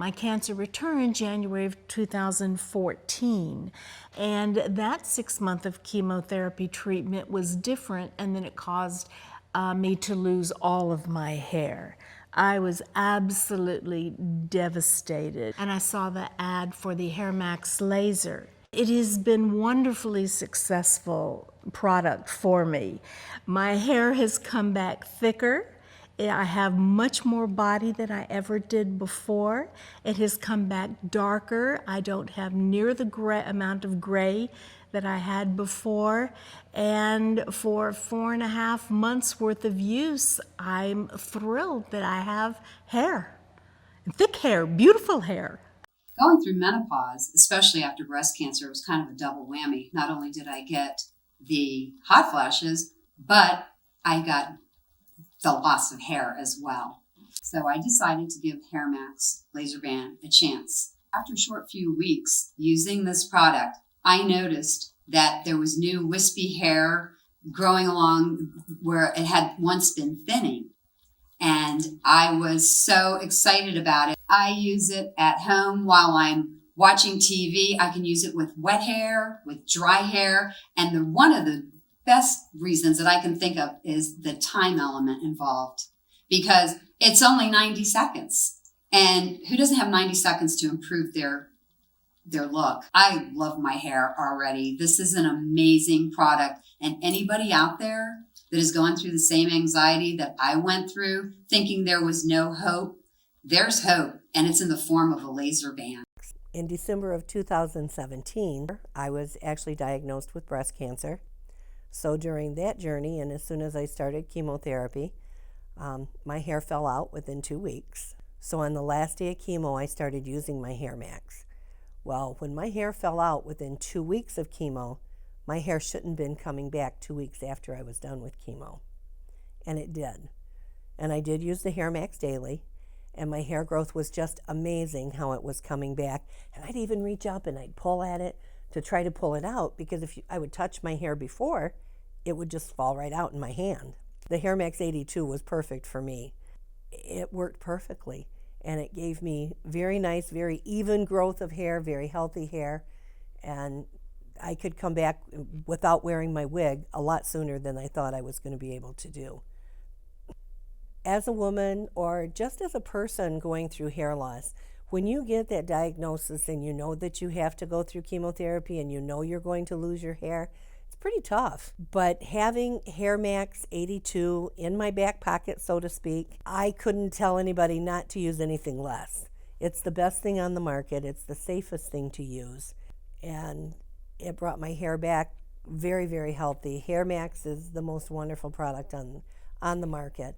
My cancer returned in January of 2014, and that 6 month of chemotherapy treatment was different, and then it caused me to lose all of my hair. I was absolutely devastated, and I saw the ad for the HairMax Laser. It has been wonderfully successful product for me. My hair has come back thicker. I have much more body than I ever did before. It has come back darker. I don't have near the amount of gray that I had before. And for 4.5 months worth of use, I'm thrilled that I have hair. Thick hair, beautiful hair. Going through menopause, especially after breast cancer, was kind of a double whammy. Not only did I get the hot flashes, but I got the loss of hair as well. So I decided to give HairMax Laser Band a chance. After a short few weeks using this product, I noticed that there was new wispy hair growing along where it had once been thinning. And I was so excited about it. I use it at home while I'm watching TV. I can use it with wet hair, with dry hair. And one of the best reasons that I can think of is the time element involved, because it's only 90 seconds. And who doesn't have 90 seconds to improve their look? I love my hair already. This is an amazing product. And anybody out there that is going through the same anxiety that I went through, thinking there was no hope, there's hope, and it's in the form of a laser band. In December of 2017, I was actually diagnosed with breast cancer. So during that journey, and as soon as I started chemotherapy, my hair fell out within 2 weeks. So on the last day of chemo, I started using my HairMax. Well, when my hair fell out within 2 weeks of chemo, my hair shouldn't have been coming back 2 weeks after I was done with chemo. And it did. And I did use the HairMax daily, and my hair growth was just amazing how it was coming back. And I'd even reach up and I'd pull at it to try to pull it out, because if I would touch my hair before, it would just fall right out in my hand. The HairMax 82 was perfect for me. It worked perfectly, and it gave me very nice, very even growth of hair, very healthy hair, and I could come back without wearing my wig a lot sooner than I thought I was going to be able to do. As a woman, or just as a person going through hair loss, when you get that diagnosis and you know that you have to go through chemotherapy and you know you're going to lose your hair, it's pretty tough. But having HairMax 82 in my back pocket, so to speak, I couldn't tell anybody not to use anything less. It's the best thing on the market. It's the safest thing to use. And it brought my hair back very, very healthy. HairMax is the most wonderful product on the market.